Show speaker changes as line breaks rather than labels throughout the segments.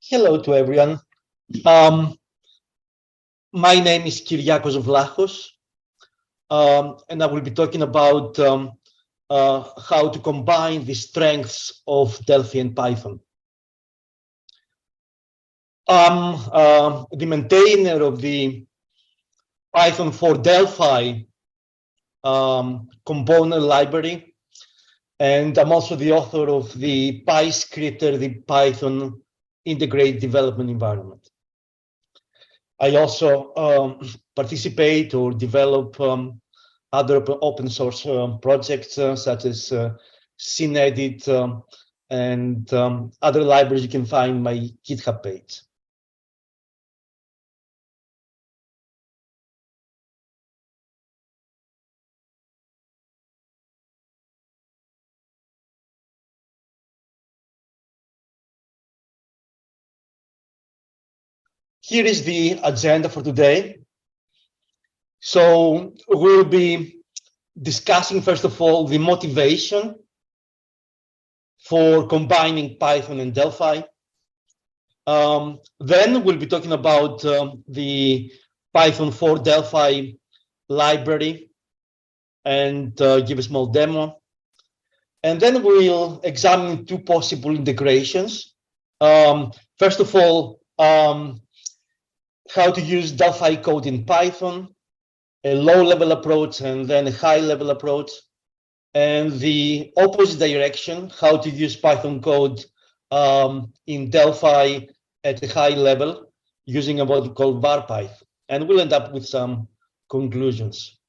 Hello to everyone. My name is Kiriakos Vlahos, and I will be talking about how to combine the strengths of Delphi and Python. I'm the maintainer of the Python-Delphi component library, and I'm also the author of the PyScripter, the Python integrated development environment. I also participate or develop other open source projects such as Synergies and other libraries you can find on my GitHub page. Here is the agenda for today. So we'll be discussing, first of all, the motivation for combining Python and Delphi. Then we'll be talking about the Python-Delphi library and give a small demo. And then we'll examine two possible integrations. First of all, how to use Delphi code in Python, a low-level approach and then a high-level approach, and the opposite direction, how to use Python code in Delphi at a high level using what we call VarPyth. And we'll end up with some conclusions.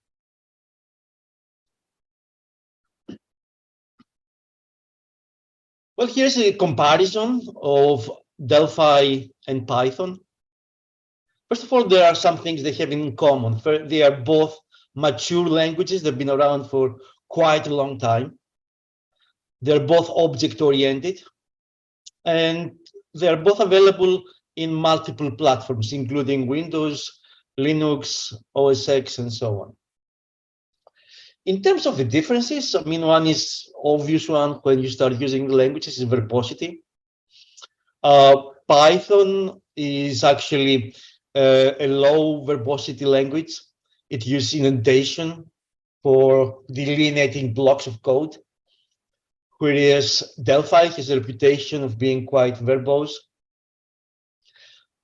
Well, here's a comparison of Delphi and Python. First of all, there are some things they have in common. First, they are both mature languages that have been around for quite a long time. They're both object-oriented, and they're both available in multiple platforms, including Windows, Linux, OS X, and so on. In terms of the differences, I mean, one is obvious one when you start using the languages is verbosity. Python is actually a low verbosity language. It uses indentation for delineating blocks of code, whereas Delphi has a reputation of being quite verbose.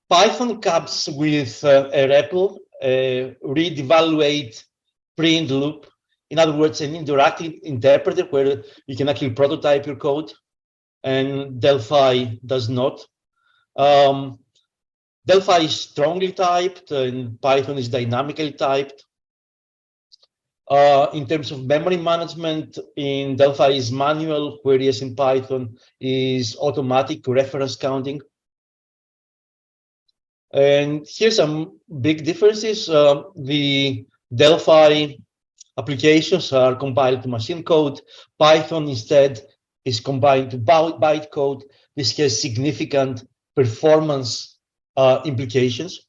Python comes with a REPL, a read, evaluate, print loop. In other words, an interactive interpreter where you can actually prototype your code, and Delphi does not. Delphi is strongly typed and Python is dynamically typed. In terms of memory management, in Delphi is manual, whereas in Python is automatic reference counting. And here's some big differences. The Delphi applications are compiled to machine code. Python instead is combined to bytecode. This has significant performance implications.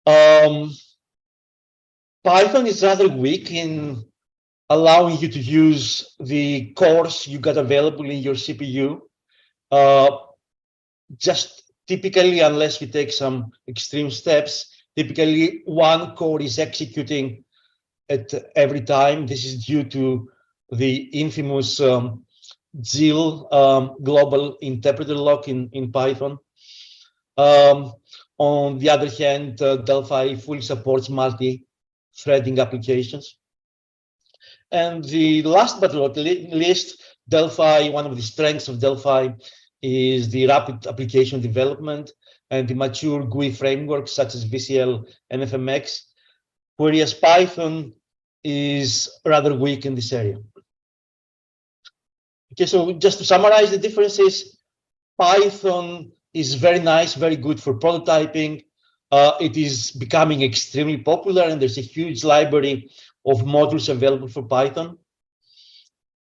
Python is rather weak in allowing you to use the cores you got available in your CPU. Just typically, unless you take some extreme steps, typically one core is executing at every time. This is due to the infamous GIL global interpreter lock in Python. On the other hand, Delphi fully supports multi-threading applications. And the last but not least, Delphi, one of the strengths of Delphi is the rapid application development and the mature GUI frameworks such as VCL and FMX, whereas Python is rather weak in this area. Okay, so just to summarize the differences, Python is very nice, very good for prototyping. It is becoming extremely popular, and there's a huge library of modules available for Python.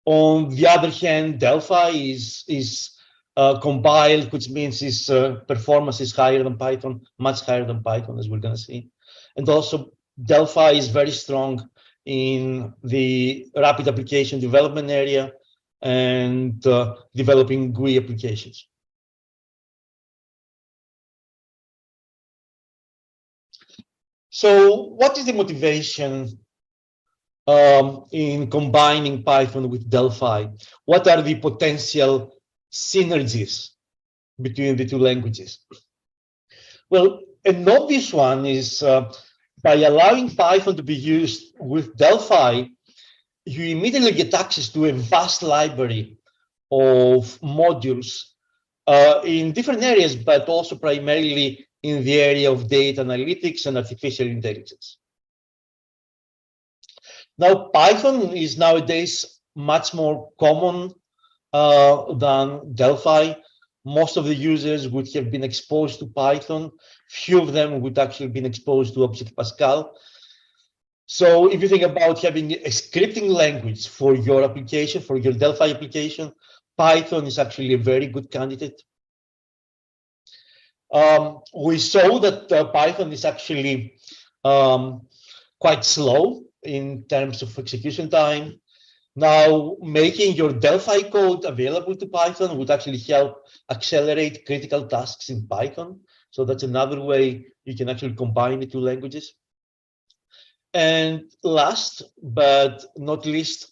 On the other hand, Delphi is compiled, which means its performance is higher than Python, much higher than Python, as we're going to see. And also, Delphi is very strong in the rapid application development area and developing GUI applications. So what is the motivation in combining Python with Delphi? What are the potential synergies between the two languages? Well, an obvious one is by allowing Python to be used with Delphi, you immediately get access to a vast library of modules in different areas, but also primarily in the area of data analytics and artificial intelligence. Now, Python is nowadays much more common than Delphi. Most of the users would have been exposed to Python. Few of them would actually have been exposed to Object Pascal. So if you think about having a scripting language for your application, for your Delphi application, Python is actually a very good candidate. We saw that Python is actually quite slow in terms of execution time. Now, making your Delphi code available to Python would actually help accelerate critical tasks in Python. So that's another way you can actually combine the two languages. And last but not least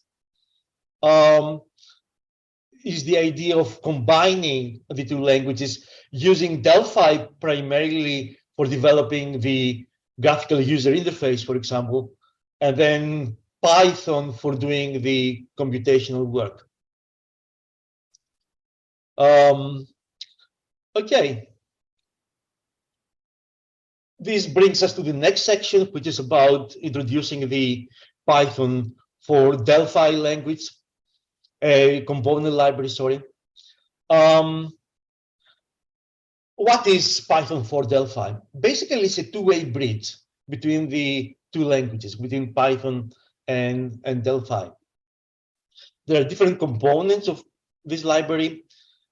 is the idea of combining the two languages, using Delphi primarily for developing the graphical user interface, for example, and then Python for doing the computational work. Okay. This brings us to the next section, which is about introducing the Python for Delphi language, a component library, sorry. What is Python for Delphi? Basically, it's a two-way bridge between the two languages, between Python and Delphi. There are different components of this library.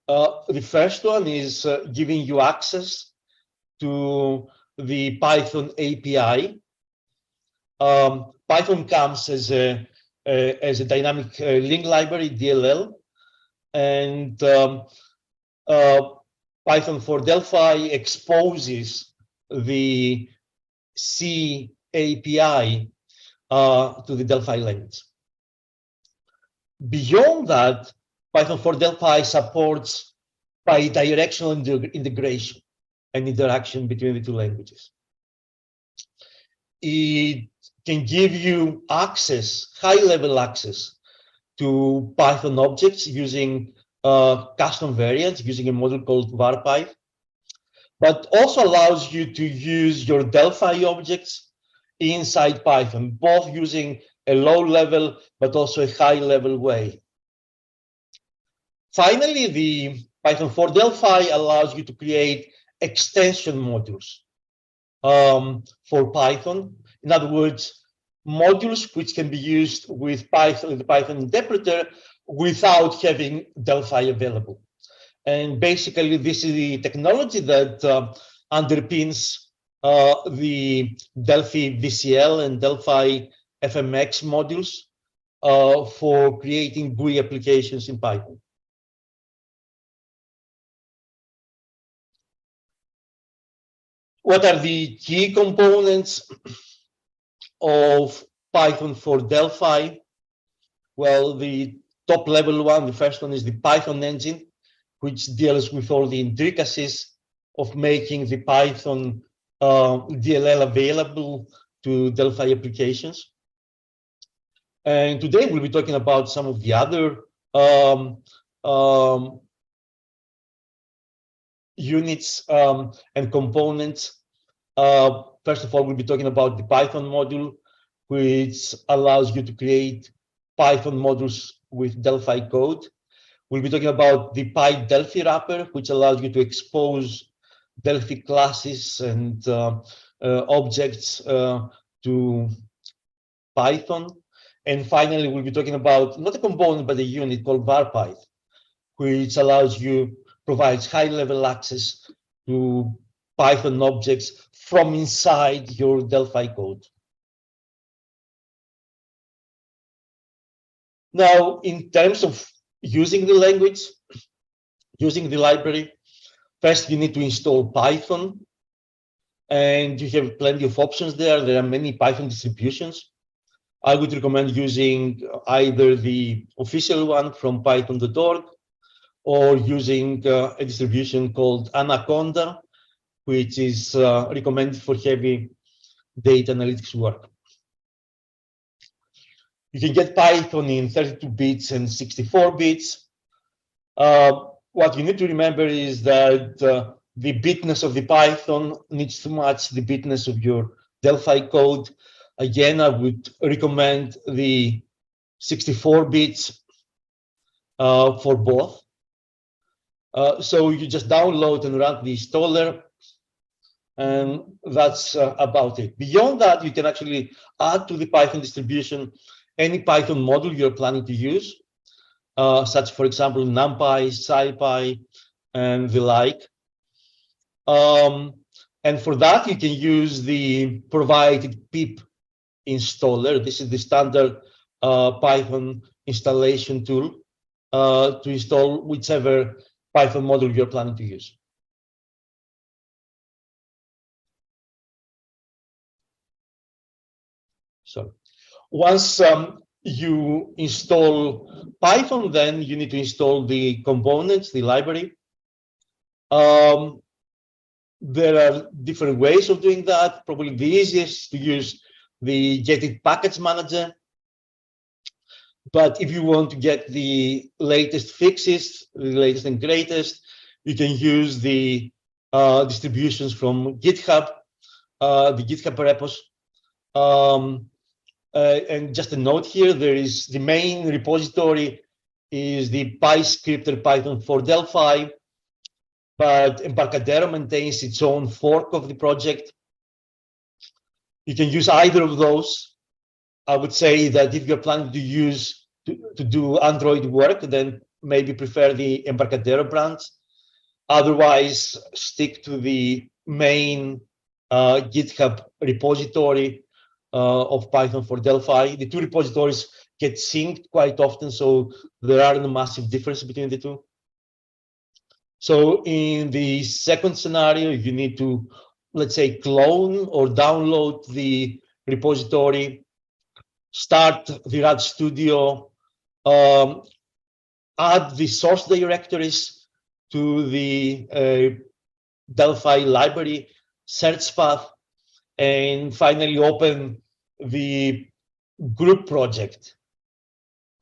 The first one is giving you access to the Python API. Python comes as a dynamic link library, DLL, and Python for Delphi exposes the C API to the Delphi language. Beyond that, Python for Delphi supports bidirectional integration and interaction between the two languages. It can give you access, high-level access to Python objects using custom variants, using a module called VarPyth, but also allows you to use your Delphi objects inside Python, both using a low-level but also a high-level way. Finally, the Python for Delphi allows you to create extension modules for Python. In other words, modules which can be used with Python, the Python interpreter, without having Delphi available. And basically, this is the technology that underpins the Delphi VCL and Delphi FMX modules for creating GUI applications in Python. What are the key components of Python for Delphi? Well, the top level one, the first one, is the Python engine, which deals with all the intricacies of making the Python DLL available to Delphi applications. And today we'll be talking about some of the other units and components. First of all, we'll be talking about the Python module, which allows you to create Python modules with Delphi code. We'll be talking about the PyDelphiWrapper, which allows you to expose Delphi classes and objects to Python. And finally, we'll be talking about not a component, but a unit called VarPyth, which allows you, provides high-level access to Python objects from inside your Delphi code. Now, in terms of using the language, using the library, first you need to install Python. and you have plenty of options there. There are many Python distributions. I would recommend using either the official one from python.org or using a distribution called Anaconda, which is recommended for heavy data analytics work. You can get Python in 32 bits and 64 bits. What you need to remember is that the bitness of the Python needs to match the bitness of your Delphi code. Again, I would recommend the 64 bits for both. So you just download and run the installer, and that's about it. Beyond that, you can actually add to the Python distribution any Python module you're planning to use, such, for example, NumPy, SciPy, and the like. And for that, you can use the provided pip installer. This is the standard Python installation tool to install whichever Python module you're planning to use. So once you install Python, then you need to install the components, the library. There are different ways of doing that. Probably the easiest is to use the Get It Package Manager. But if you want to get the latest fixes, the latest and greatest, you can use the distributions from GitHub, the GitHub repos. And just a note here, there is the main repository is the PyScripter Python for Delphi, but Embarcadero maintains its own fork of the project. You can use either of those. I would say that if you're planning to use to do Android work, then maybe prefer the Embarcadero branch. Otherwise, stick to the main GitHub repository of Python for Delphi. The two repositories get synced quite often, so there aren't a massive difference between the two. So in the second scenario, you need to, let's say, clone or download the repository, start the RAD Studio, add the source directories to the Delphi library search path, and finally open the group project,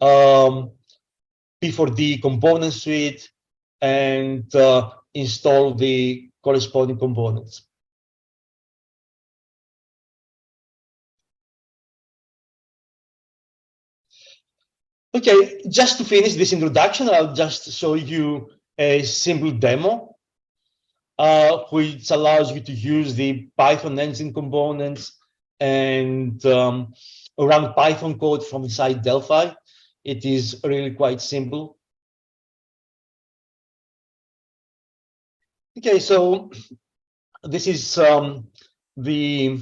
P4D component suite, and install the corresponding components. Okay, just to finish this introduction, I'll just show you a simple demo, which allows you to use the Python engine components and run Python code from inside Delphi. It is really quite simple. Okay, so this is the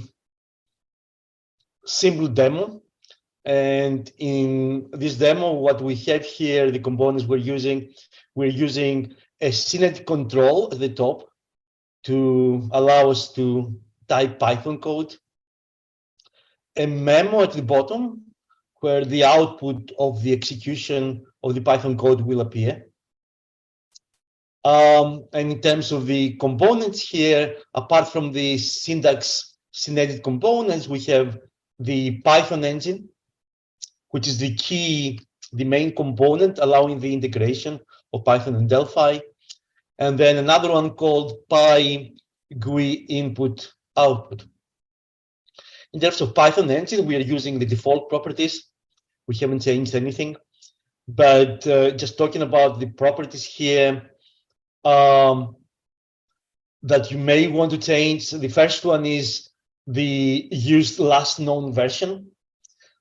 simple demo. And in this demo, what we have here, the components we're using a synergy control at the top to allow us to type Python code, a memo at the bottom where the output of the execution of the Python code will appear. And in terms of the components here, apart from the syntax synergy components, we have the Python engine, which is the main component allowing the integration of Python and Delphi. And then another one called PyGUI input output. In terms of Python engine, we are using the default properties. We haven't changed anything, but just talking about the properties here that you may want to change. The first one is the used last known version.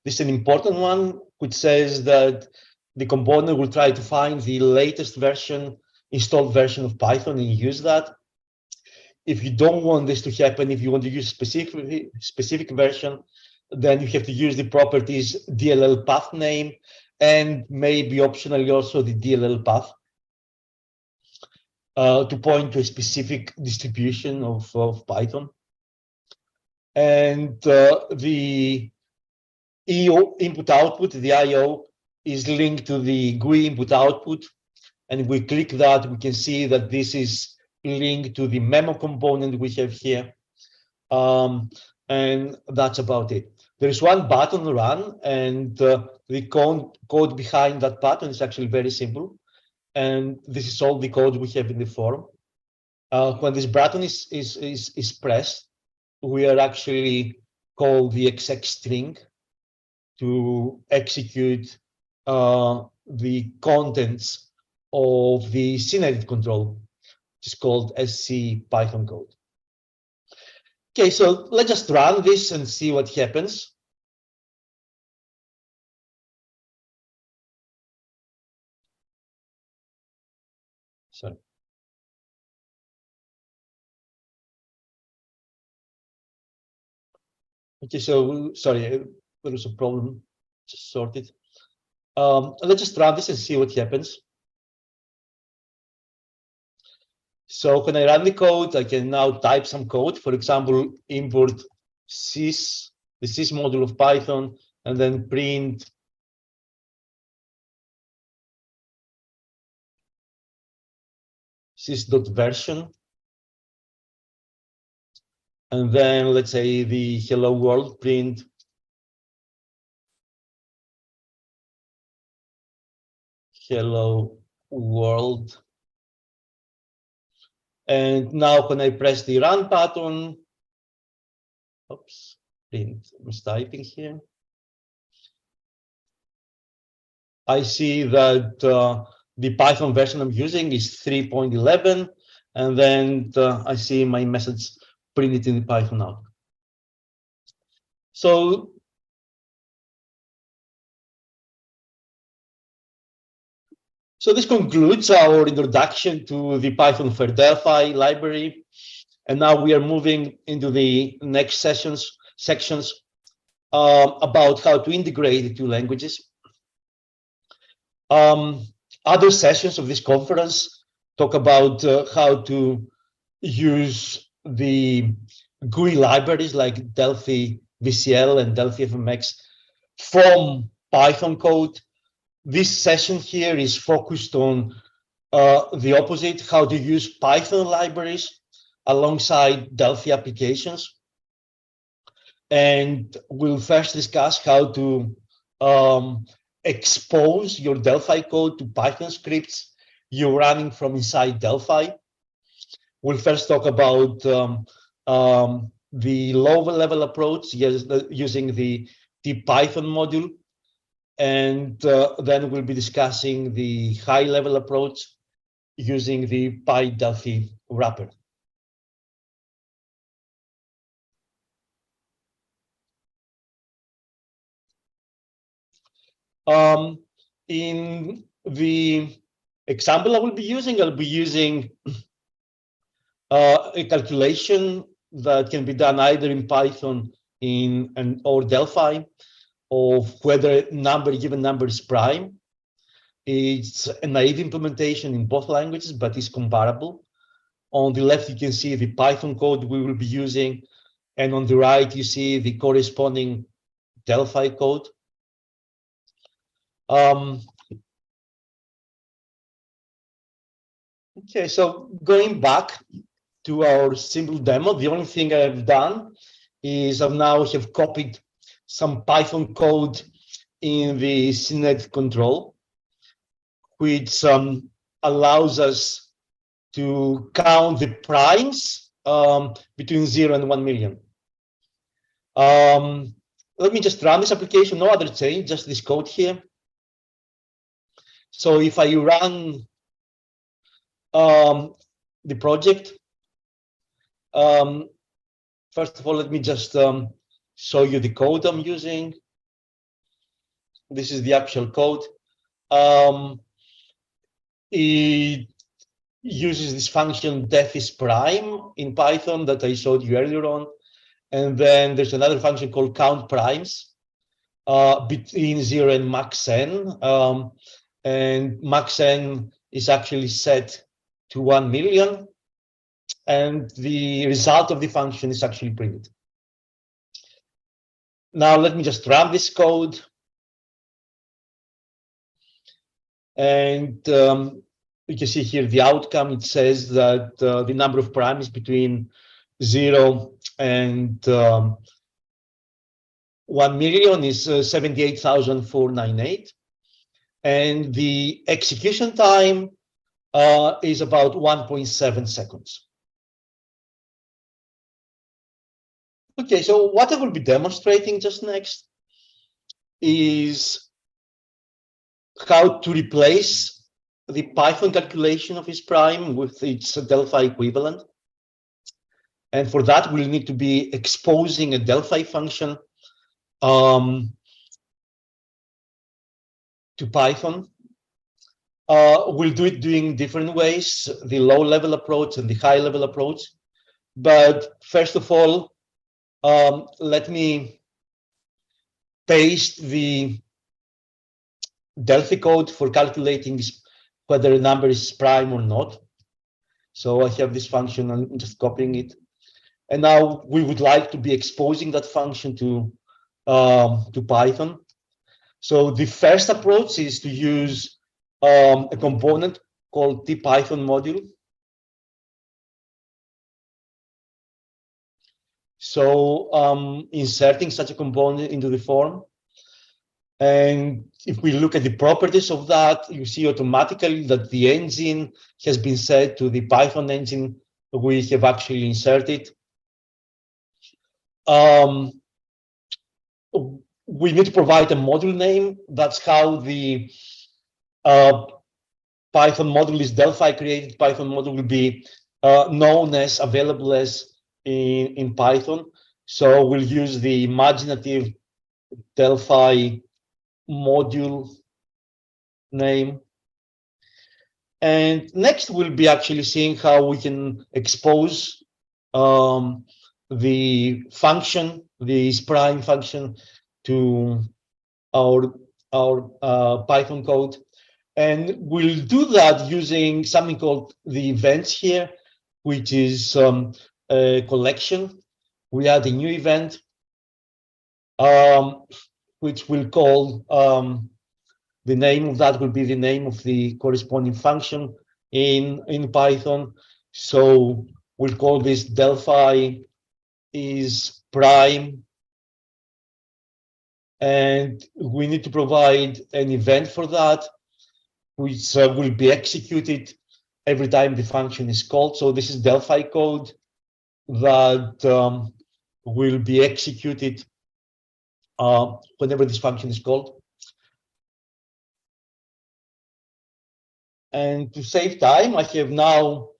This is an important one, which says that the component will try to find the latest version, installed version of Python, and use that. If you don't want this to happen, if you want to use a specific version, then you have to use the properties DLL path name and maybe optionally also the DLL path to point to a specific distribution of Python. and the EO input output, the IO, is linked to the GUI input output. And if we click that, we can see that this is linked to the memo component we have here. And that's about it. There is one button, run, and the code behind that button is actually very simple. And this is all the code we have in the form. When this button is pressed, we are actually called the exec string to execute the contents of the synergy control, which is called SC Python code. Okay, so let's just run this and see what happens. Sorry. Okay, so sorry, there was a problem. Just sorted. Let's just run this and see what happens. So when I run the code, I can now type some code. For example, import sys, the sys module of Python, and then print sys.version. And then let's say the hello world print hello world. And now when I press the run button, oops, print, I was typing here. I see that the Python version I'm using is 3.11, and then I see my message printed in the Python out. So this concludes our introduction to the Python for Delphi library. And now we are moving into the next sections about how to integrate the two languages. Other sessions of this conference talk about how to use the GUI libraries like Delphi VCL and Delphi FMX from Python code. This session here is focused on the opposite, how to use Python libraries alongside Delphi applications. And we'll first discuss how to expose your Delphi code to Python scripts you're running from inside Delphi. We'll first talk about the lower level approach using the TPythonModule. And then we'll be discussing the high level approach using the PyDelphiWrapper. In the example I'll be using a calculation that can be done either in Python or Delphi of whether a given number is prime. It's a naive implementation in both languages, but it's comparable. On the left, you can see the Python code we will be using, and on the right, you see the corresponding Delphi code. Okay, so going back to our simple demo, the only thing I've done is I've now copied some Python code in the synergy control, which allows us to count the primes between 0 and 1 million. Let me just run this application, no other change, just this code here. So if I run the project, first of all, let me just show you the code I'm using. This is the actual code. It uses this function def is prime in Python that I showed you earlier on. And then there's another function called count primes between 0 and max n. And max n is actually set to 1 million. And the result of the function is actually printed. Now let me just run this code. And you can see here the outcome. It says that the number of primes between 0 and 1 million is 78,498. And the execution time is about 1.7 seconds. Okay, so what I will be demonstrating just next is how to replace the Python calculation of its prime with its Delphi equivalent. And for that, we'll need to be exposing a Delphi function to Python. We'll do it doing different ways, the low-level approach and the high-level approach. But first of all, let me paste the Delphi code for calculating whether a number is prime or not. So I have this function, I'm just copying it. And now we would like to be exposing that function to Python. So the first approach is to use a component called TPythonModule. So inserting such a component into the form. And if we look at the properties of that, you see automatically that the engine has been set to the Python engine we have actually inserted. We need to provide a module name. That's how the Python module is Delphi created. Python module will be known as, available as in Python. So we'll use the imaginative Delphi module name. And next we'll be actually seeing how we can expose the function, the prime function, to our Python code. And we'll do that using something called the events here, which is a collection. We add a new event, which we'll call, the name of that will be the name of the corresponding function in Python. So we'll call this Delphi is prime. And we need to provide an event for that, which will be executed every time the function is called. So this is Delphi code that will be executed whenever this function is called. And to save time, I have now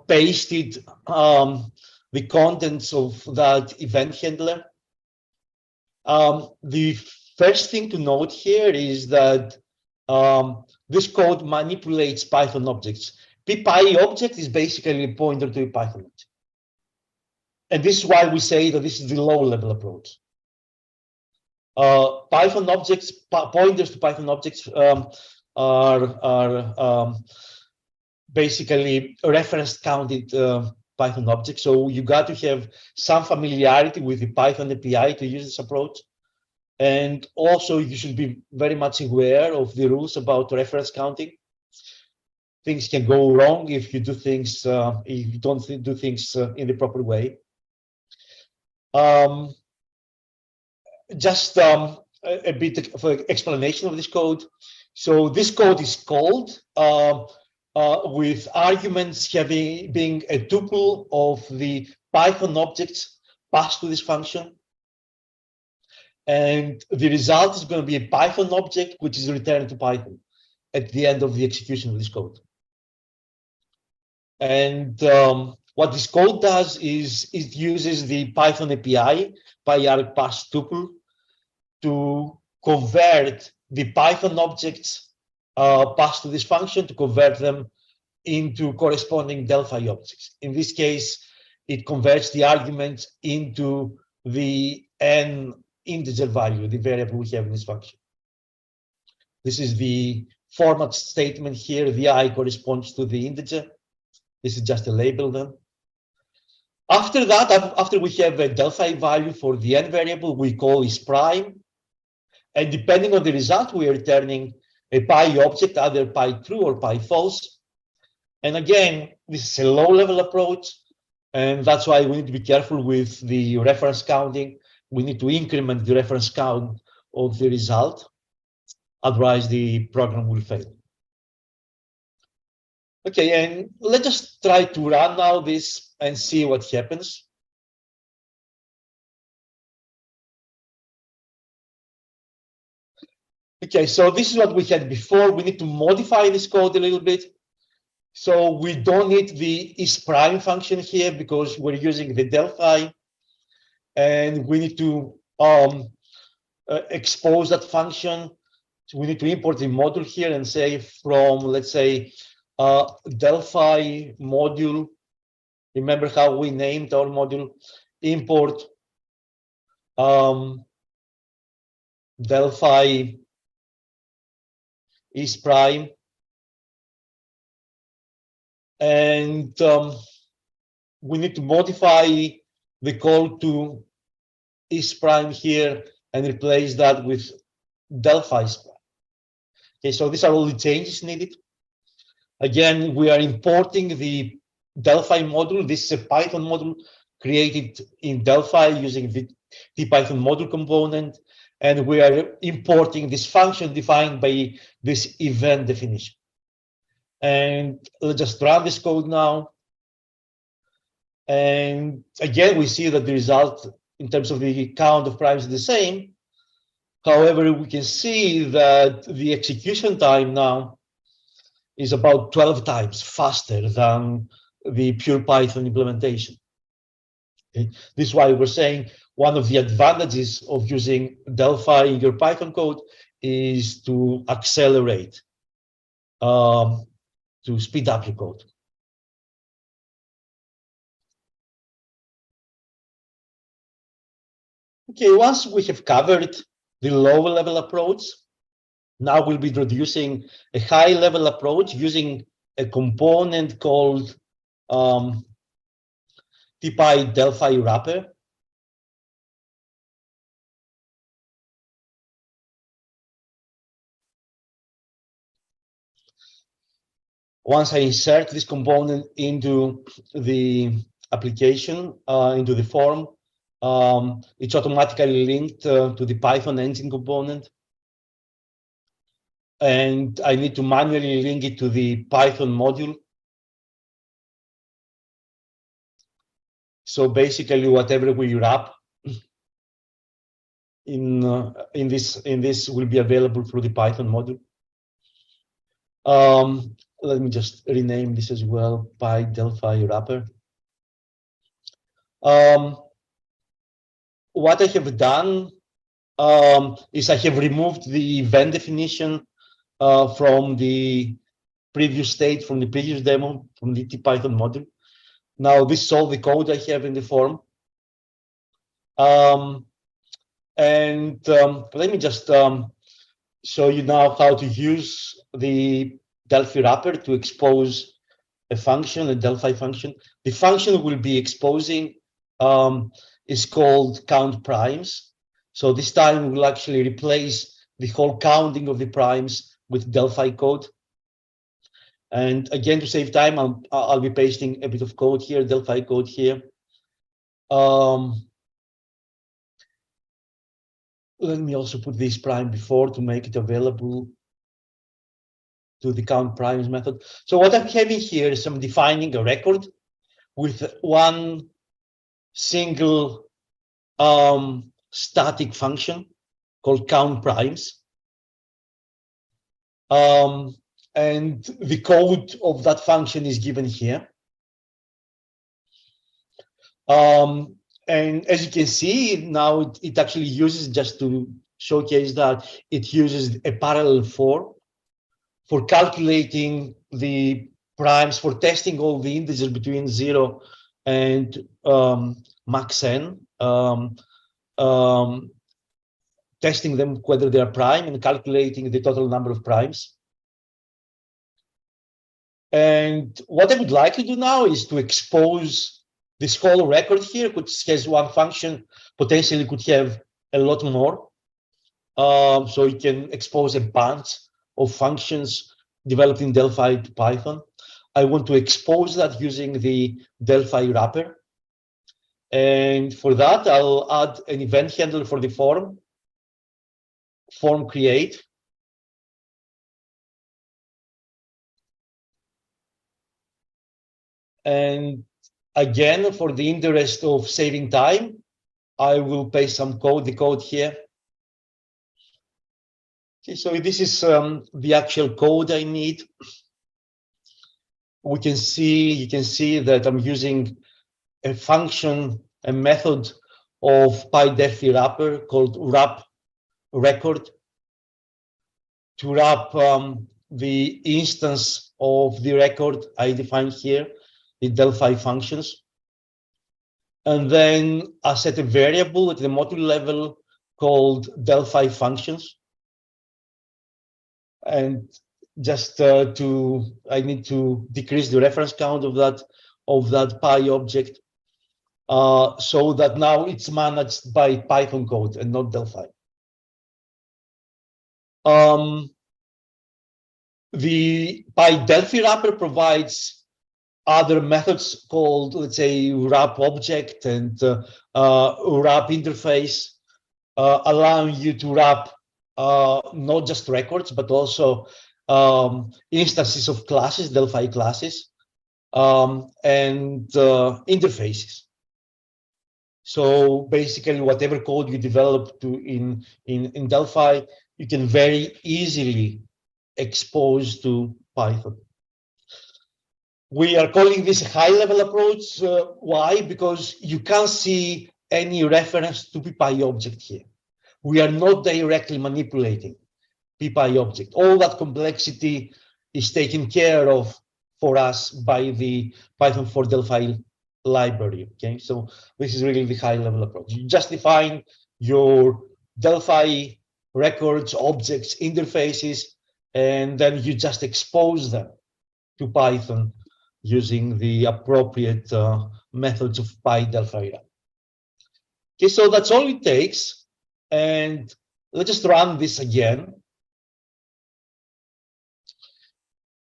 pasted the contents of that event handler. The first thing to note here is that this code manipulates Python objects. PyObject is basically a pointer to a Python object. And this is why we say that this is the low-level approach. Python objects, pointers to Python objects are basically reference counted Python objects. So you got to have some familiarity with the Python API to use this approach. And also you should be very much aware of the rules about reference counting. Things can go wrong if you do things, if you don't do things in the proper way. Just a bit of an explanation of this code. So this code is called with arguments being a tuple of the Python objects passed to this function. And the result is going to be a Python object, which is returned to Python at the end of the execution of this code. And what this code does is it uses the Python API, PyArgPass tuple, to convert the Python objects passed to this function, to convert them into corresponding Delphi objects. In this case, it converts the arguments into the n integer value, the variable we have in this function. This is the format statement here. The I corresponds to the integer. This is just a label then. After that, after we have a Delphi value for the n variable, we call is prime. And depending on the result, we are returning a Py object, either Py true or Py false. And again, this is a low-level approach, and that's why we need to be careful with the reference counting. We need to increment the reference count of the result, otherwise the program will fail. Okay, and let's just try to run now this and see what happens. Okay, so this is what we had before. We need to modify this code a little bit. So we don't need the isPrime function here because we're using the Delphi, and we need to expose that function. So we need to import the module here and say from, let's say, Delphi module. Remember how we named our module? Import Delphi isPrime. And we need to modify the call to isPrime here and replace that with Delphi isPrime. Okay, so these are all the changes needed. Again, we are importing the Delphi module. This is a Python module created in Delphi using the TPythonModule component, and we are importing this function defined by this event definition. And let's just run this code now. And again, we see that the result in terms of the count of primes is the same. However, we can see that the execution time now is about 12 times faster than the pure Python implementation. Okay? This is why we're saying one of the advantages of using Delphi in your Python code is to accelerate, to speed up your code. Okay, once we have covered the lower level approach, now we'll be introducing a high level approach using a component called TPyDelphiWrapper. Once I insert this component into the application, into the form, it's automatically linked to the Python engine component. And I need to manually link it to the Python module. So basically, whatever we wrap in this will be available through the Python module. Let me just rename this as well, PyDelphiWrapper. What I have done is I have removed the event definition from the previous state, from the previous demo, from the TPython module. Now this is all the code I have in the form. Let me just show you now how to use the Delphi wrapper to expose a function, a Delphi function. The function we'll be exposing is called count primes. So this time we'll actually replace the whole counting of the primes with Delphi code. And again, to save time, I'll be pasting a bit of code here, Delphi code here. Let me also put this prime before to make it available to the count primes method. So what I'm having here is I'm defining a record with one single static function called count primes. And the code of that function is given here. And as you can see, now it actually uses, just to showcase that, it uses a parallel for calculating the primes, for testing all the integers between 0 and max n, testing them whether they are prime and calculating the total number of primes. And what I would like to do now is to expose this whole record here, which has one function, potentially could have a lot more. So you can expose a bunch of functions developed in Delphi to Python. I want to expose that using the Delphi wrapper. And for that, I'll add an event handler for the form create. And again, for the interest of saving time, I will paste some code, the code here. Okay, so this is the actual code I need. You can see that I'm using a function, a method of PyDelphiWrapper called wrap record to wrap the instance of the record I defined here, the Delphi functions. And then I set a variable at the module level called Delphi functions. And just I need to decrease the reference count of that Py object so that now it's managed by Python code and not Delphi. The PyDelphiWrapper provides other methods called, let's say, wrap object and wrap interface, allowing you to wrap not just records, but also instances of classes, Delphi classes, and interfaces. So basically, whatever code you develop in Delphi, you can very easily expose to Python. We are calling this a high-level approach. Why? Because you can't see any reference to PyPy object here. We are not directly manipulating PyPy object. All that complexity is taken care of for us by the Python for Delphi library. Okay, so this is really the high-level approach. You just define your Delphi records, objects, interfaces, and then you just expose them to Python using the appropriate methods of PyDelphiWrapper. Okay, so that's all it takes. And let's just run this again.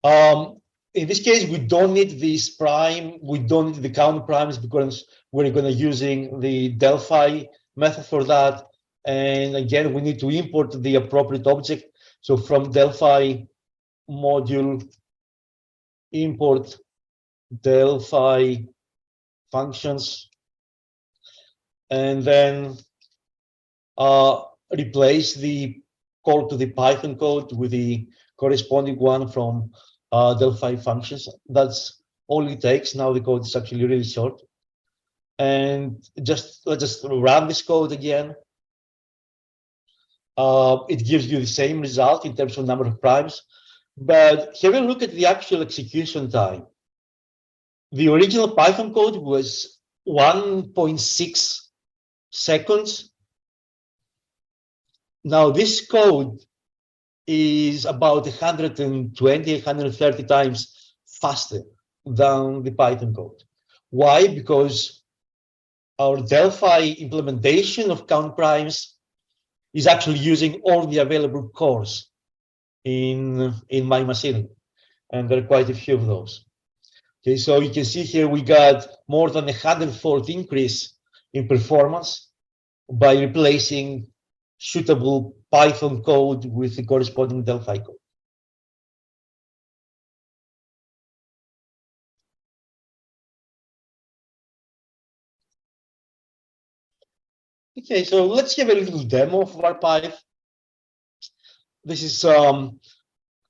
In this case, we don't need this prime. We don't need the count primes because we're going to using the Delphi method for that. And again, we need to import the appropriate object. So from Delphi module, import Delphi functions, and then replace the call to the Python code with the corresponding one from Delphi functions. That's all it takes. Now the code is actually really short. And let's just run this code again. It gives you the same result in terms of number of primes, but have a look at the actual execution time. The original Python code was 1.6 seconds. Now this code is about 120, 130 times faster than the Python code. Why? Because our Delphi implementation of count primes is actually using all the available cores in my machine, and there are quite a few of those. Okay, so you can see here we got more than 100-fold increase in performance by replacing suitable Python code with the corresponding Delphi code. Okay, so let's have a little demo of VarPyth. This is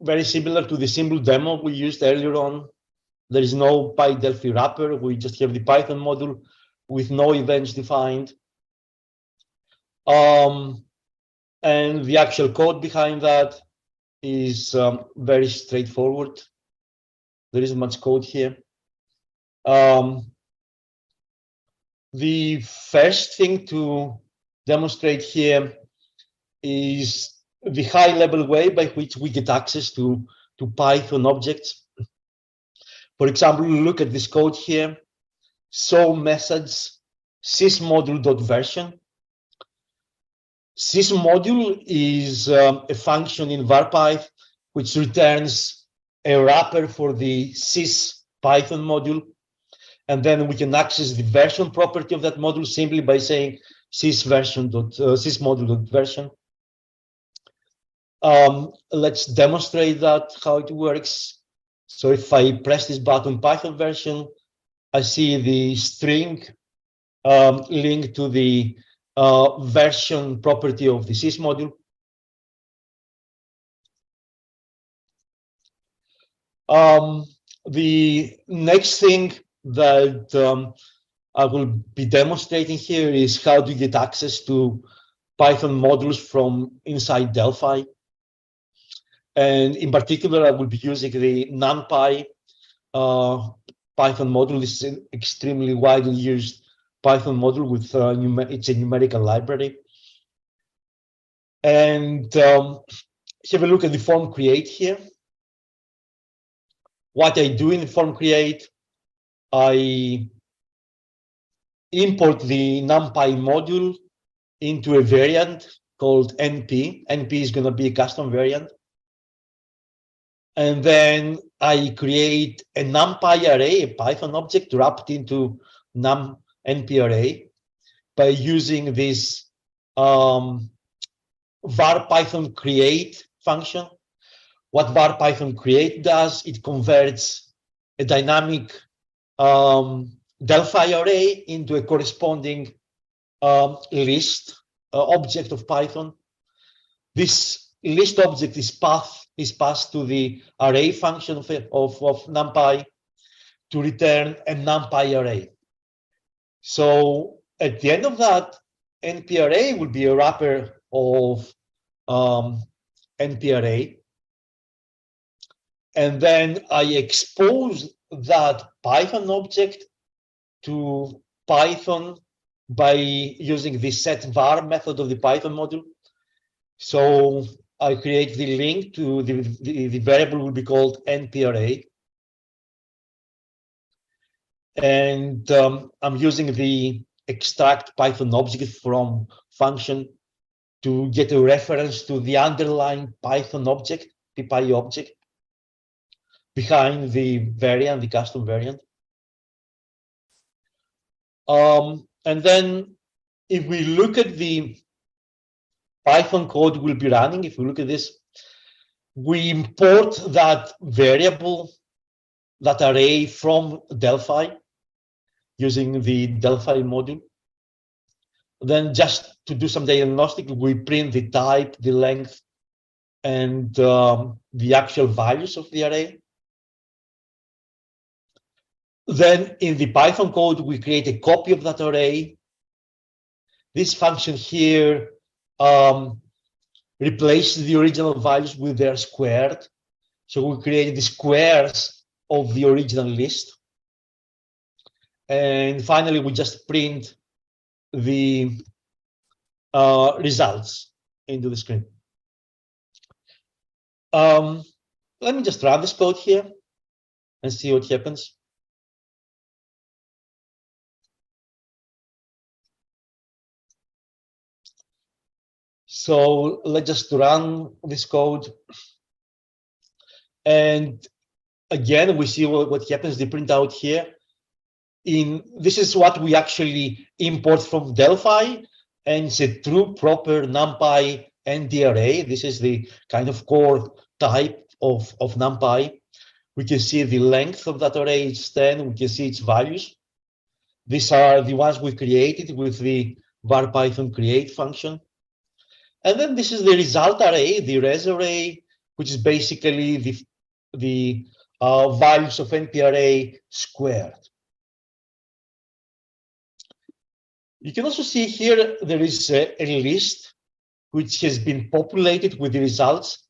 very similar to the simple demo we used earlier on. There is no PyDelphiWrapper. We just have the Python module with no events defined. And the actual code behind that is very straightforward. There isn't much code here. The first thing to demonstrate here is the high-level way by which we get access to Python objects. For example, look at this code here. show message sysmodule.version. Sysmodule is a function in VarPyth which returns a wrapper for the syspython module, and then we can access the version property of that module simply by saying sysmodule.version. Let's demonstrate that, how it works. So if I press this button, Python version, I see the string linked to the version property of the sys module. The next thing that I will be demonstrating here is how to get access to Python modules from inside Delphi. And in particular, I will be using the NumPy Python module. This is an extremely widely used Python module with it's a numerical library. And have a look at the form create here. What I do in the form create, I import the NumPy module into a variant called NP. NP is going to be a custom variant. And then I create a NumPy array, a Python object wrapped into num NP array by using this VarPython create function. What VarPython create does, it converts a dynamic Delphi array into a corresponding list object of Python. This list object is passed to the array function of NumPy to return a NumPy array. So at the end of that, NP array will be a wrapper of NP array. And then I expose that Python object to Python by using the setVar method of the Python module. So I create the link to the variable will be called NP array. And I'm using the extract Python object from function to get a reference to the underlying Python object, PyPy object, behind the variant, the custom variant. And then if we look at the Python code we'll be running, if we look at this, we import that variable, that array from Delphi using the Delphi module. Then just to do some diagnostic, we print the type, the length, and the actual values of the array. Then in the Python code, we create a copy of that array. This function here replaces the original values with their squared. So we create the squares of the original list. And finally, we just print the results into the screen. Let me just run this code here and see what happens. So let's just run this code. And again, we see what happens. They print out here. This is what we actually import from Delphi, and it's a true proper NumPy ND array. This is the kind of core type of NumPy. We can see the length of that array is 10. We can see its values. These are the ones we created with the VarPython create function. And then this is the result array, the res array, which is basically the values of NP array squared. You can also see here there is a list which has been populated with the results,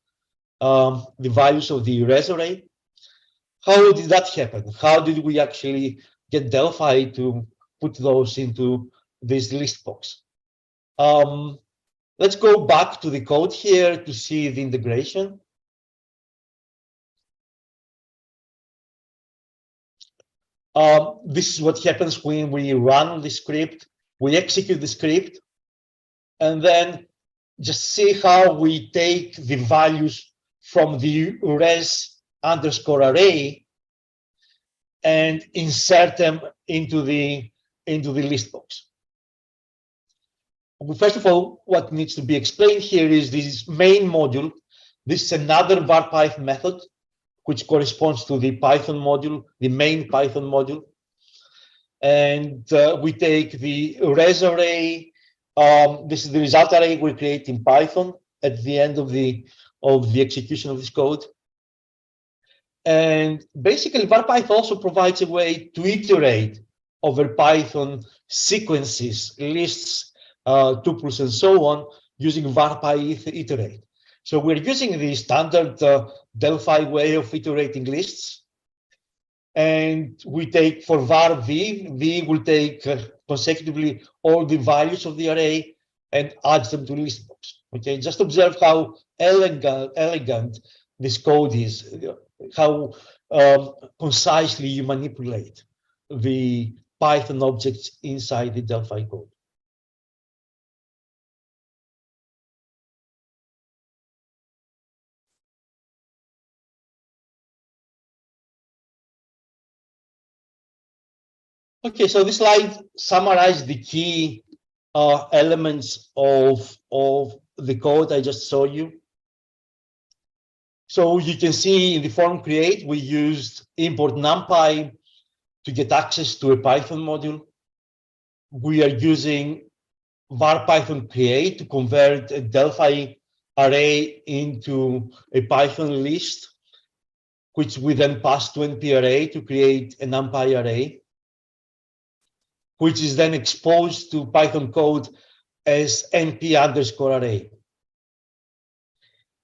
the values of the res array. How did that happen? How did we actually get Delphi to put those into this list box? Let's go back to the code here to see the integration. This is what happens when we run the script. We execute the script, and then just see how we take the values from the res_array and insert them into the list box. First of all, what needs to be explained here is this main module. This is another VarPyth method, which corresponds to the Python module, the main Python module. And we take the res array. This is the result array we create in Python at the end of the execution of this code. And basically, VarPyth also provides a way to iterate over Python sequences, lists, tuples, and so on, using VarPyth iterate. So we're using the standard Delphi way of iterating lists. And we take for var v will take consecutively all the values of the array and adds them to list box. Okay, just observe how elegant this code is, how concisely you manipulate the Python objects inside the Delphi code. Okay, so this slide summarizes the key elements of the code I just showed you. So you can see in the form create, we used import numpy to get access to a Python module. We are using VarPython create to convert a Delphi array into a Python list, which we then pass to np_array to create a numpy array, which is then exposed to Python code as np_array.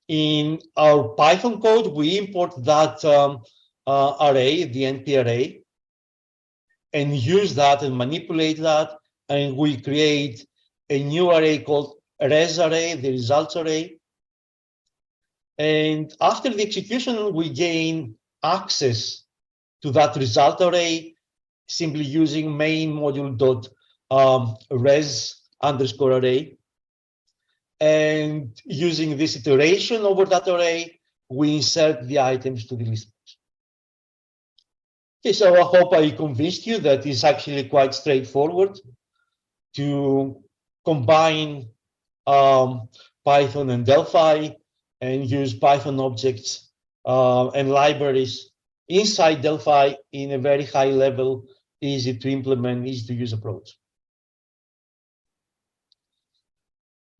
In our Python code, we import that array, the np_array, and use that and manipulate that, and we create a new array called res_array, the results array. And after the execution, we gain access to that result array simply using main module.res_array. And using this iteration over that array, we insert the items to the list box. Okay, so I hope I convinced you that it's actually quite straightforward to combine Python and Delphi and use Python objects and libraries inside Delphi in a very high level, easy to implement, easy to use approach.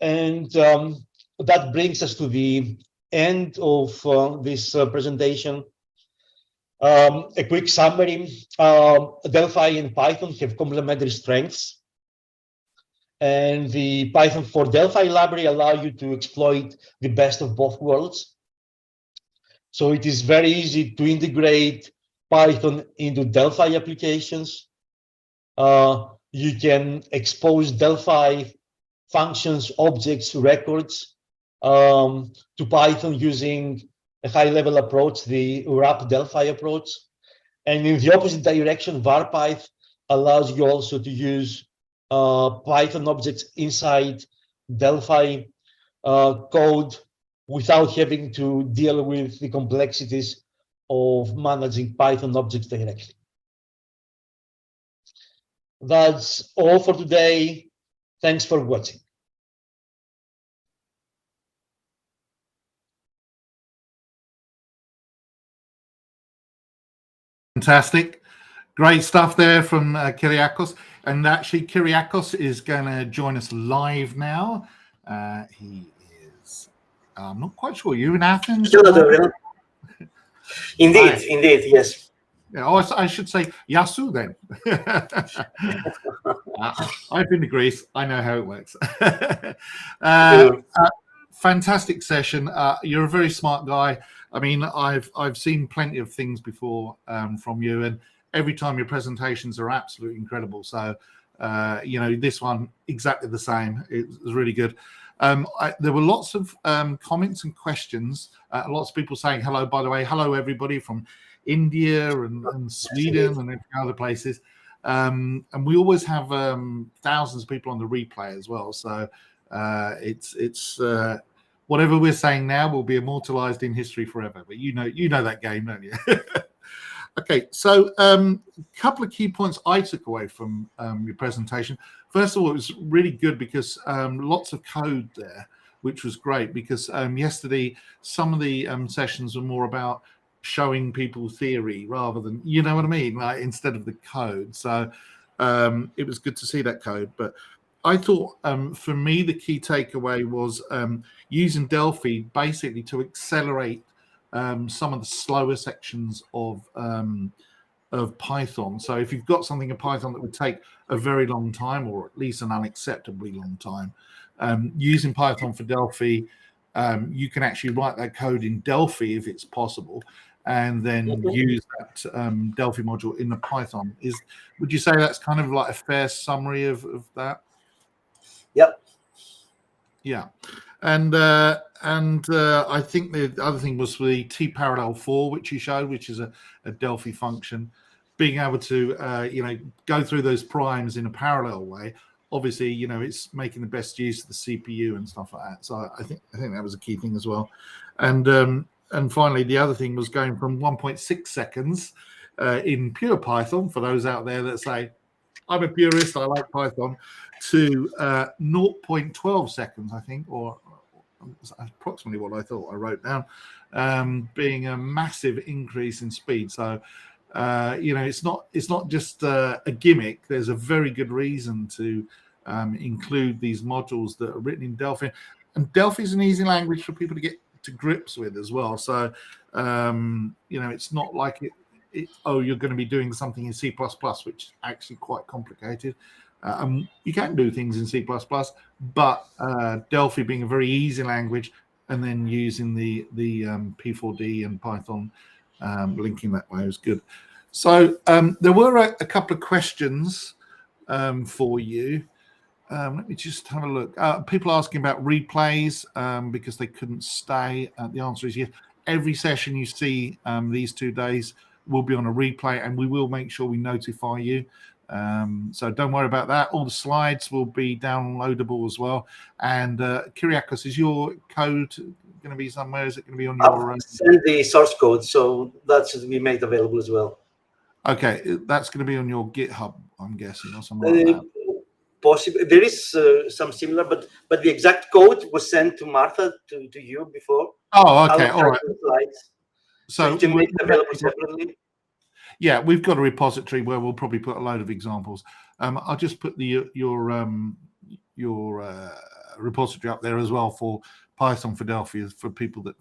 And that brings us to the end of this presentation. A quick summary. Delphi and Python have complementary strengths. And the Python for Delphi library allow you to exploit the best of both worlds. So it is very easy to integrate Python into Delphi applications. You can expose Delphi functions, objects, records to Python using a high-level approach, the wrap Delphi approach. And in the opposite direction, VarPyth allows you also to use Python objects inside Delphi code without having to deal with the complexities of managing Python objects directly. That's all for today. Thanks for watching.
Fantastic. Great stuff there from Kiriakos. And actually, Kiriakos is going to join us live now. He is, I'm not quite sure, you're in Athens?
Indeed, yes.
Yeah, oh, I should say Yasu then. I've been to Greece. I know how it works. Fantastic session. You're a very smart guy. I mean, I've seen plenty of things before from you, and every time your presentations are absolutely incredible. So, you know, this one exactly the same. It was really good. There were lots of comments and questions. Lots of people saying hello. By the way, hello everybody from India and Sweden and other places. And we always have thousands of people on the replay as well. So it's whatever we're saying now will be immortalized in history forever. But you know that game, don't you? Okay, so a couple of key points I took away from your presentation. First of all, it was really good because lots of code there, which was great because yesterday some of the sessions were more about showing people theory rather than, you know what I mean, like instead of the code. So it was good to see that code. But I thought for me the key takeaway was using Delphi basically to accelerate some of the slower sections of Python. So if you've got something in Python that would take a very long time, or at least an unacceptably long time, using Python for Delphi, you can actually write that code in Delphi if it's possible, and then use that Delphi module in the Python. Would you say that's kind of like a fair summary of that?
Yep.
Yeah. And I think the other thing was the TPyDelphiWrapper, which you showed, which is a Delphi function, being able to go through those primes in a parallel way. Obviously, it's making the best use of the CPU and stuff like that. So I think that was a key thing as well. And finally, the other thing was going from 1.6 seconds in pure Python, for those out there that say, I'm a purist, I like Python, to 0.12 seconds, I think, or approximately what I thought I wrote down, being a massive increase in speed. So, it's not just a gimmick. There's a very good reason to include these modules that are written in Delphi. And Delphi is an easy language for people to get to grips with as well. So, it's not like you're going to be doing something in C++, which is actually quite complicated. You can do things in C++, but Delphi being a very easy language, and then using the P4D and Python linking that way was good. So there were a couple of questions for you. Let me just have a look. People asking about replays because they couldn't stay. The answer is yes. Every session you see these 2 days will be on a replay, and we will make sure we notify you. So don't worry about that. All the slides will be downloadable as well. And Kiriakos, is your code going to be somewhere? Is it going to be on your
I'll send the source code, so that should be made available as well.
Okay, that's going to be on your GitHub, I'm guessing, or something like that.
Possibly there is some similar, but the exact code was sent to Martha to you before.
Oh, okay, all right.
So to make it available separately.
Yeah, we've got a repository where we'll probably put a load of examples. I'll just put your repository up there as well for Python for Delphi, for people that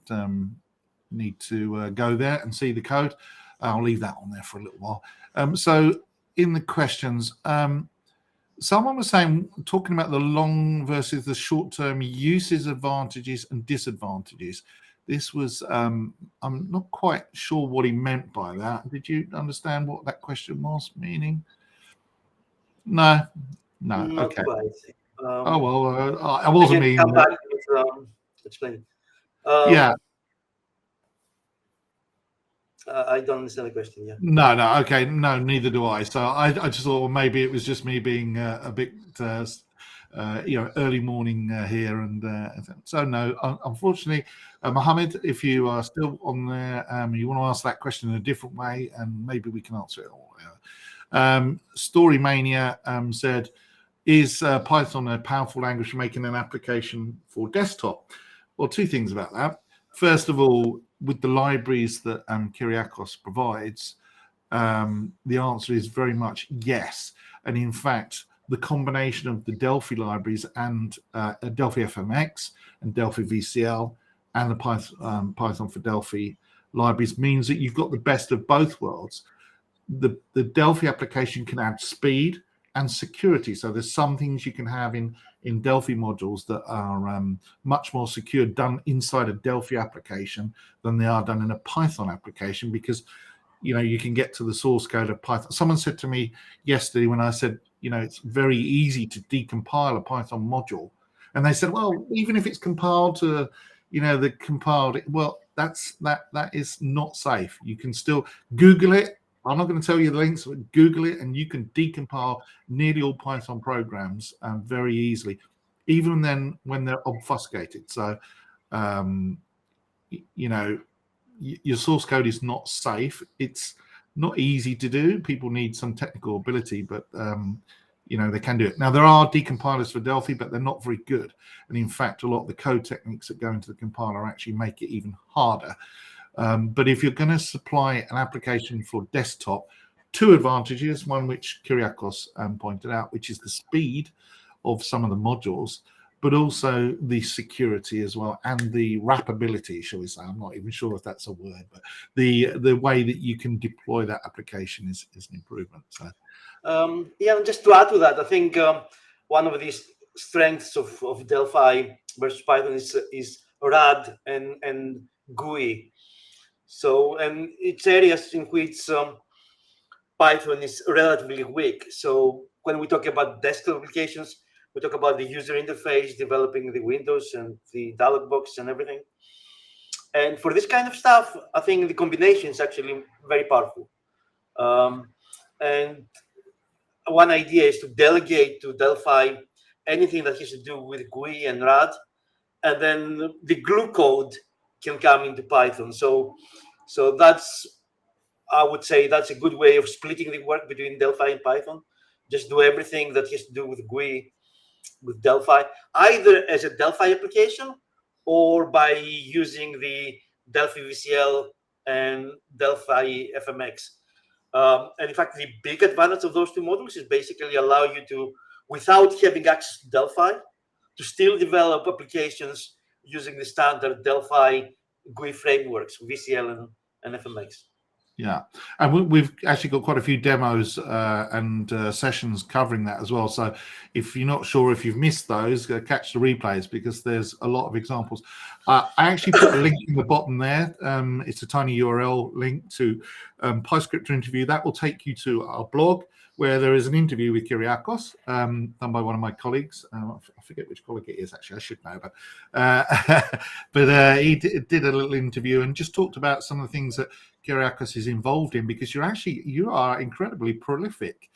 need to go there and see the code. I'll leave that on there for a little while. So in the questions, someone was talking about the long versus the short-term uses, advantages and disadvantages. This was, I'm not quite sure what he meant by that. Did you understand what that question was meaning? No.
Not
Okay.
quite.
Oh, well, I wasn't meaning.
Come back with, explain.
Yeah.
I don't understand the question. Yeah.
No. Okay. No, neither do I. So I just thought, well, maybe it was just me being a bit, early morning here, and so no. Unfortunately, Mohammed, if you are still on there, you want to ask that question in a different way, and maybe we can answer it all. Story Mania said, "Is Python a powerful language for making an application for desktop?" Well, two things about that. First of all, with the libraries that Kiriakos provides, the answer is very much yes. And in fact, the combination of the Delphi libraries and Delphi FMX and Delphi VCL and the Python for Delphi libraries means that you've got the best of both worlds. The Delphi application can add speed and security. So there's some things you can have in Delphi modules that are much more secure, done inside a Delphi application than they are done in a Python application, because you can get to the source code of Python. Someone said to me yesterday when I said, it's very easy to decompile a Python module, and they said, well, even if it's compiled to, the compiled, well, that is not safe. You can still Google it. I'm not going to tell you the links, but Google it, and you can decompile nearly all Python programs very easily, even then when they're obfuscated. So, you know, your source code is not safe. It's not easy to do. People need some technical ability, but you know, they can do it. Now, there are decompilers for Delphi, but they're not very good. And in fact, a lot of the code techniques that go into the compiler actually make it even harder. But if you're going to supply an application for desktop, two advantages, one which Kiriakos pointed out, which is the speed of some of the modules, but also the security as well, and the wrappability, shall we say. I'm not even sure if that's a word, but the way that you can deploy that application is an improvement. So.
Yeah, just to add to that, I think one of these strengths of Delphi versus Python is RAD and GUI. So, and it's areas in which Python is relatively weak. So when we talk about desktop applications, we talk about the user interface, developing the windows and the dialog box and everything. And for this kind of stuff, I think the combination is actually very powerful. And one idea is to delegate to Delphi anything that has to do with GUI and RAD, and then the glue code can come into Python. So that's, I would say, that's a good way of splitting the work between Delphi and Python. Just do everything that has to do with GUI with Delphi, either as a Delphi application or by using the Delphi VCL and Delphi FMX. And in fact, the big advantage of those two modules is basically allow you to, without having access to Delphi, to still develop applications using the standard Delphi GUI frameworks, VCL and FMX.
Yeah, and we've actually got quite a few demos and sessions covering that as well. So if you're not sure if you've missed those, catch the replays, because there's a lot of examples. I actually put a link in the bottom there. It's a tiny URL link to PyScripter interview. That will take you to our blog, where there is an interview with Kiriakos done by one of my colleagues. I forget which colleague it is, actually. I should know, but he did a little interview and just talked about some of the things that Kiriakos is involved in, because you are incredibly prolific.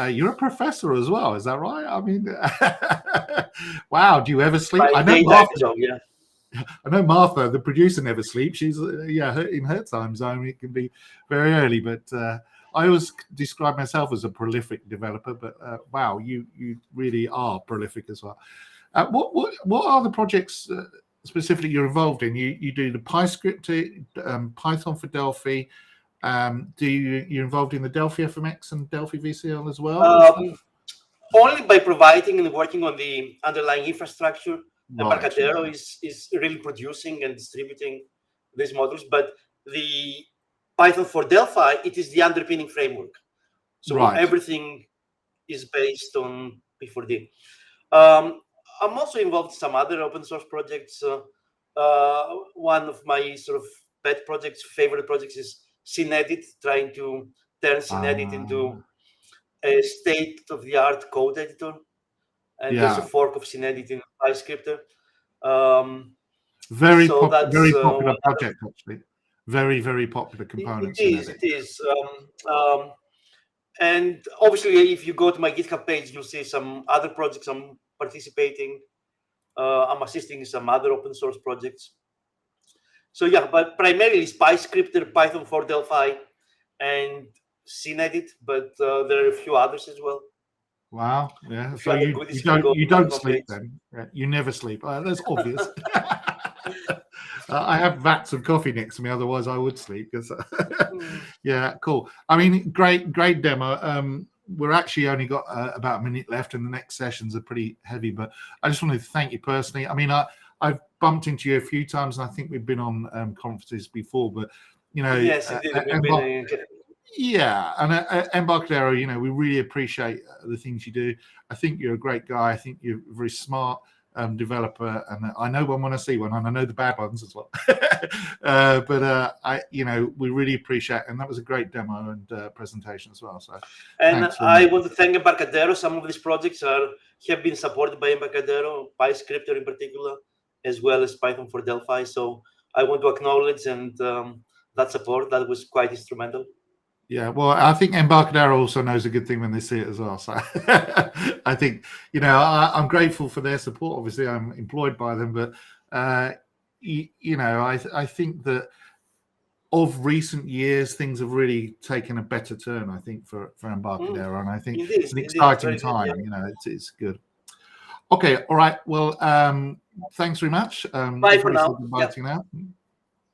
You're a professor as well, is that right? I mean, wow, do you ever sleep? I know Martha,
yeah.
I know Martha, the producer, never sleeps. She's in her time zone. It can be very early, but I always describe myself as a prolific developer. But wow, you really are prolific as well. What are the projects specifically you're involved in? You do the PyScript, Python for Delphi. You're involved in the Delphi FMX and Delphi VCL as well?
Only by providing and working on the underlying infrastructure.
Right.
Embarcadero is really producing and distributing these models, but the Python for Delphi, it is the underpinning framework. So everything is based on P4D. I'm also involved in some other open source projects. One of my sort of pet projects, favorite projects, is Synedit, trying to turn Synedit into a state-of-the-art code editor. And there's a fork of Synedit in PyScripter.
Very popular project, actually. Very, very popular components.
It is. And obviously, if you go to my GitHub page, you'll see some other projects I'm participating. I'm assisting in some other open source projects. So yeah, but primarily it's PyScripter, Python for Delphi, and Synedit, but there are a few others as well.
Wow, yeah. So you don't sleep then? Yeah, you never sleep. That's obvious. I have vats of coffee next to me, otherwise I would sleep. Yeah, cool. I mean, great demo. We're actually only got about a minute left, and the next sessions are pretty heavy. But I just wanted to thank you personally. I mean, I've bumped into you a few times, and I think we've been on conferences before. But you know,
yes, indeed.
Yeah, and Embarcadero, you know, we really appreciate the things you do. I think you're a great guy. I think you're a very smart developer, and I know one when I see one, and I know the bad ones as well. You know, we really appreciate it, and that was a great demo and presentation as well. So,
and I want to thank Embarcadero. Some of these projects have been supported by Embarcadero, PyScripter in particular, as well as Python for Delphi. So I want to acknowledge, and that support, that was quite instrumental.
Yeah, well, I think Embarcadero also knows a good thing when they see it as well. So I think, you know, I'm grateful for their support. Obviously, I'm employed by them, but you know, I think that of recent years, things have really taken a better turn, I think, for Embarcadero, and I think it's an exciting time. You know, it's good. Okay, all right. Well, thanks very much.
Bye for now.
Now.